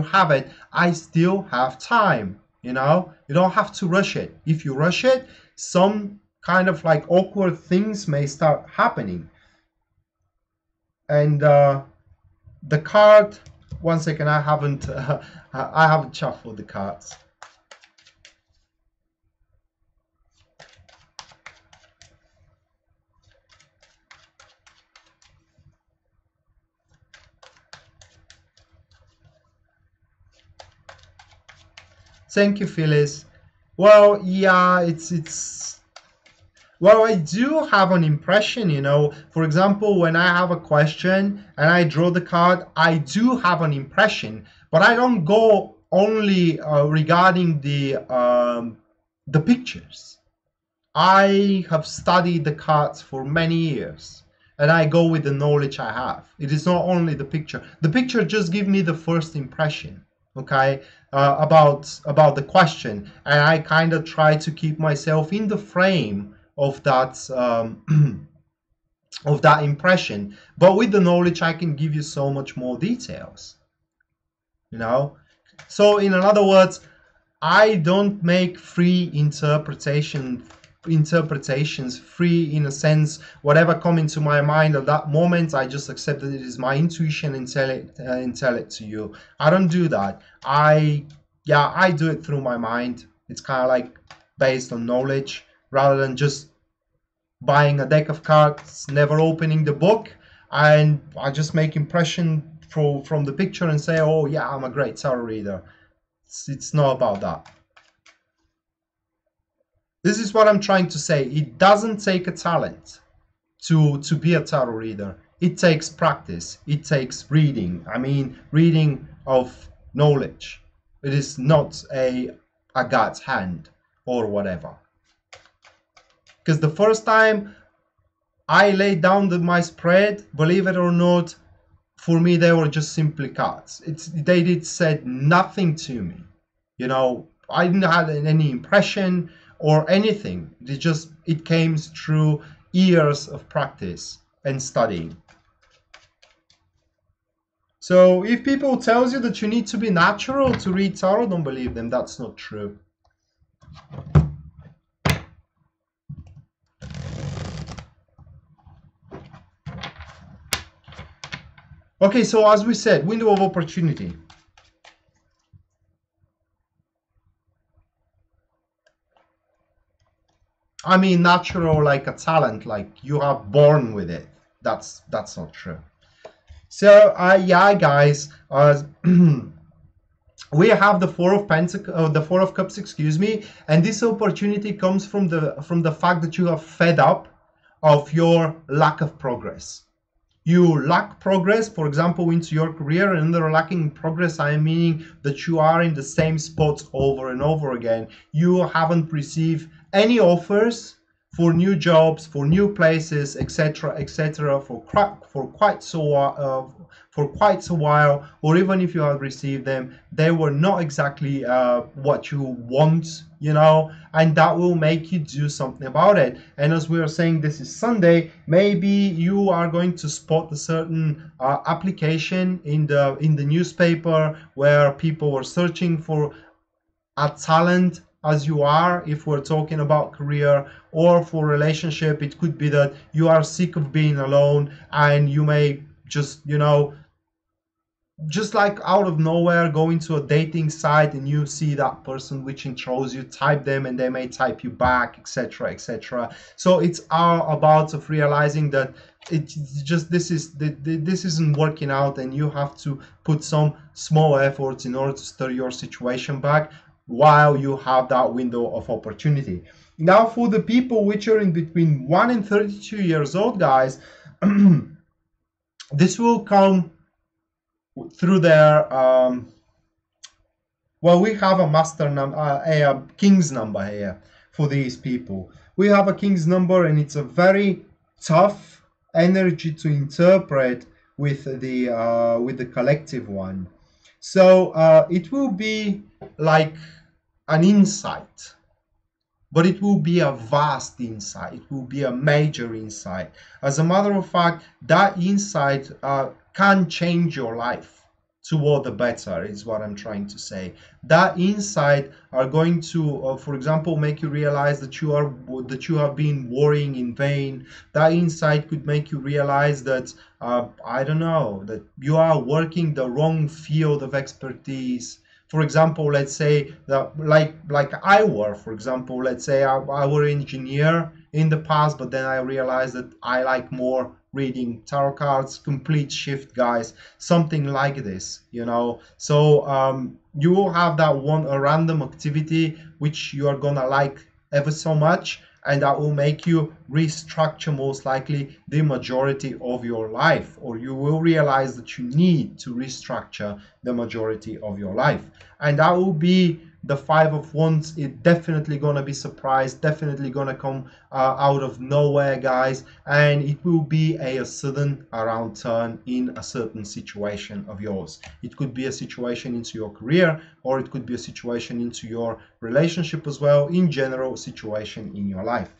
have it, I still have time. You know, you don't have to rush it. If you rush it, some kind of like awkward things may start happening. And the card, one second, I haven't shuffled the cards. Thank you, Phyllis. Well, yeah, it's well, I do have an impression, you know. For example, when I have a question and I draw the card, I do have an impression, but I don't go only regarding the pictures. I have studied the cards for many years, and I go with the knowledge I have. It is not only the picture. The picture just gives me the first impression, okay, about the question, and I kind of try to keep myself in the frame of that of that impression. But with the knowledge, I can give you so much more details, you know. So in other words, I don't make free interpretations free in a sense. Whatever come into my mind at that moment, I just accept that it is my intuition and tell it to you. I don't do that. I do it through my mind. It's kind of like based on knowledge rather than just buying a deck of cards, never opening the book, and I just make impression from the picture and say, oh yeah, I'm a great tarot reader. It's not about that. This is what I'm trying to say. It doesn't take a talent to be a tarot reader. It takes practice. It takes reading. I mean, reading of knowledge. It is not a God's hand or whatever. Because the first time I laid down my spread, believe it or not, for me they were just simply cards. They said nothing to me. You know, I didn't have any impression or anything. It came through years of practice and studying. So if people tells you that you need to be natural to read tarot, don't believe them. That's not true. Okay, so as we said, window of opportunity. I mean, natural like a talent, like you are born with it. That's not true. So yeah, guys, we have the Four of Cups, excuse me, and this opportunity comes from the fact that you are fed up of your lack of progress. You lack progress, for example, into your career, and under lacking progress, I am meaning that you are in the same spot over and over again. You haven't received any offers for new jobs, for new places, etc., etc., for quite a while, or even if you have received them, they were not exactly what you want, you know, and that will make you do something about it. And as we are saying, this is Sunday. Maybe you are going to spot a certain application in the newspaper where people were searching for a talent as you are, if we're talking about career, or for relationship. It could be that you are sick of being alone and you may just, you know, just like out of nowhere go into a dating site and you see that person which intros you, type them and they may type you back, etc., etc. So it's all about of realizing that it's just this isn't working out, and you have to put some small efforts in order to stir your situation back while you have that window of opportunity. Now, for the people which are in between 1 and 32 years old, guys, this will come through their well, we have a master number, a king's number here for these people. We have a king's number, and it's a very tough energy to interpret with the collective one. So it will be like an insight, but it will be a vast insight. It will be a major insight. As a matter of fact, that insight can change your life toward the better, is what I'm trying to say. That insight are going to, for example, make you realize that you have been worrying in vain. That insight could make you realize that I don't know, that you are working the wrong field of expertise. For example, let's say that like I were, for example, let's say I were engineer in the past, but then I realized that I like more reading tarot cards, complete shift, guys, something like this, you know. So you will have that one, a random activity which you are gonna like ever so much, and that will make you restructure most likely the majority of your life, or you will realize that you need to restructure the majority of your life. And that will be the Five of Wands. It definitely gonna be surprised, definitely gonna come out of nowhere, guys, and it will be a sudden around turn in a certain situation of yours. It could be a situation into your career, or it could be a situation into your relationship as well, in general situation in your life.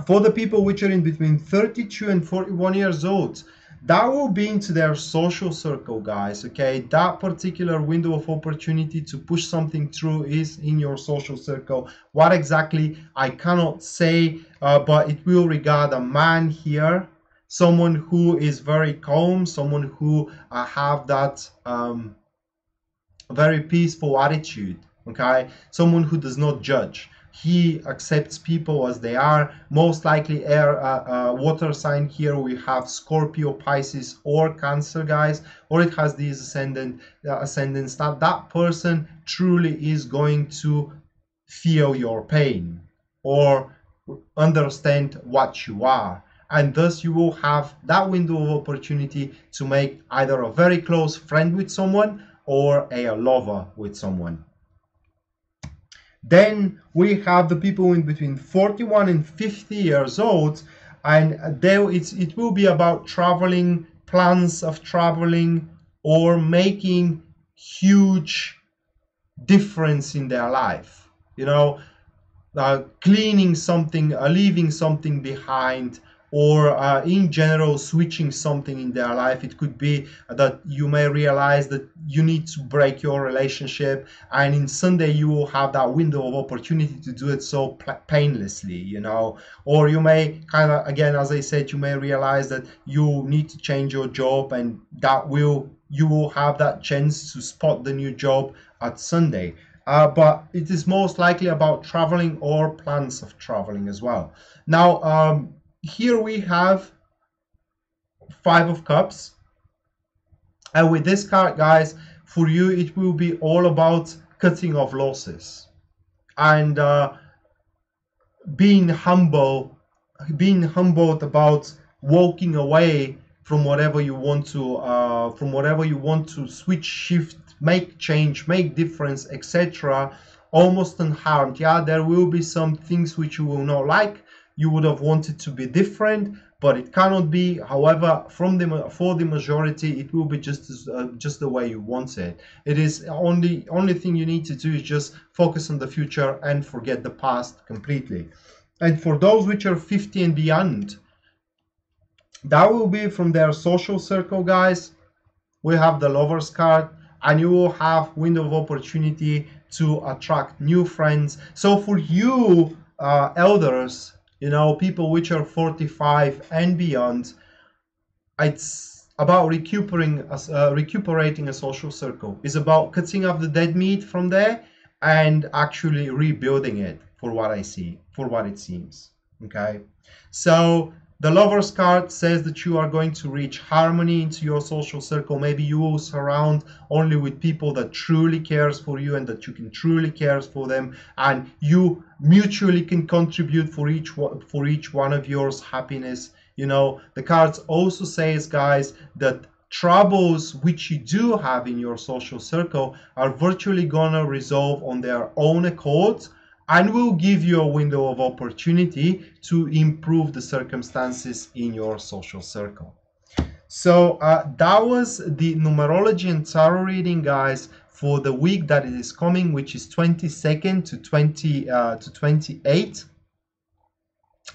For the people which are in between 32 and 41 years old, that will be into their social circle, guys, okay? That particular window of opportunity to push something through is in your social circle. What exactly, I cannot say, but it will regard a man here, someone who is very calm, someone who have that very peaceful attitude, okay? Someone who does not judge. He accepts people as they are. Most likely air water sign. Here we have Scorpio, Pisces, or Cancer, guys, or it has these ascendants. That person truly is going to feel your pain or understand what you are, and thus you will have that window of opportunity to make either a very close friend with someone or a lover with someone. Then we have the people in between 41 and 50 years old, and it will be about traveling, plans of traveling, or making huge difference in their life. You know, cleaning something, leaving something behind, or in general switching something in their life. It could be that you may realize that you need to break your relationship, and in Sunday you will have that window of opportunity to do it so painlessly, you know. Or you may kind of, again, as I said, you may realize that you need to change your job, and you will have that chance to spot the new job at Sunday. But it is most likely about traveling or plans of traveling as well. Now, here we have Five of Cups, and with this card, guys, for you it will be all about cutting off losses and being humbled about walking away from whatever you want to switch, shift, make change, make difference, etc., almost unharmed. Yeah, there will be some things which you will not like. You would have wanted to be different, but it cannot be. However, for the majority, it will be just the way you want it. It is only thing you need to do is just focus on the future and forget the past completely. And for those which are 50 and beyond, that will be from their social circle, guys. We have the Lovers card, and you will have window of opportunity to attract new friends. So for you, elders, you know, people which are 45 and beyond, it's about recuperating a social circle. It's about cutting off the dead meat from there and actually rebuilding it, for what I see, for what it seems. Okay, so the Lovers card says that you are going to reach harmony into your social circle. Maybe you will surround only with people that truly cares for you and that you can truly cares for them, and you mutually can contribute for each one of yours happiness. You know, the cards also says, guys, that troubles which you do have in your social circle are virtually gonna resolve on their own accord, and will give you a window of opportunity to improve the circumstances in your social circle. So that was the numerology and tarot reading, guys, for the week that it is coming, which is 22nd to 28th.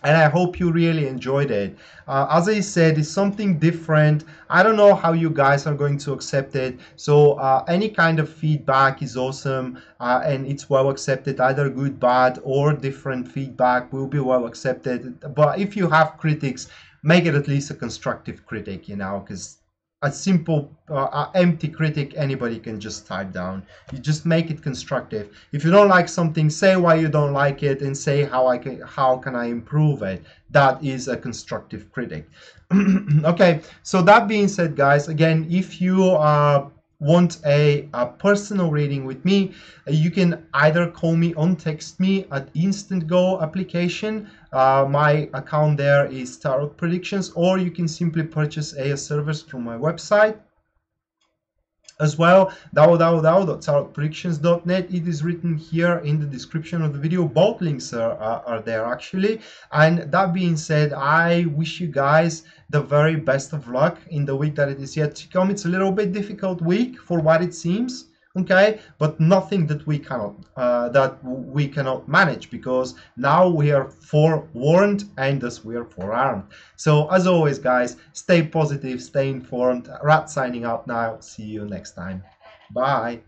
And I hope you really enjoyed it. As I said, it's something different. I don't know how you guys are going to accept it. So any kind of feedback is awesome, and it's well accepted. Either good, bad, or different feedback will be well accepted. But if you have critics, make it at least a constructive critic, you know, because a simple empty critic anybody can just type down. You just make it constructive. If you don't like something, say why you don't like it and say how can I improve it. That is a constructive critic. Okay, so that being said, guys, again, if you want a personal reading with me, you can either call me or text me at Instant Go application. My account there is Tarot Predictions, or you can simply purchase a service from my website as well, www.tarotpredictions.net. It is written here in the description of the video. Both links are there actually. And that being said, I wish you guys the very best of luck in the week that it is yet to come. It's a little bit difficult week for what it seems, okay, but nothing that we cannot manage, because now we are forewarned and thus we are forearmed. So as always, guys, stay positive, stay informed. Rat signing out now. See you next time. Bye.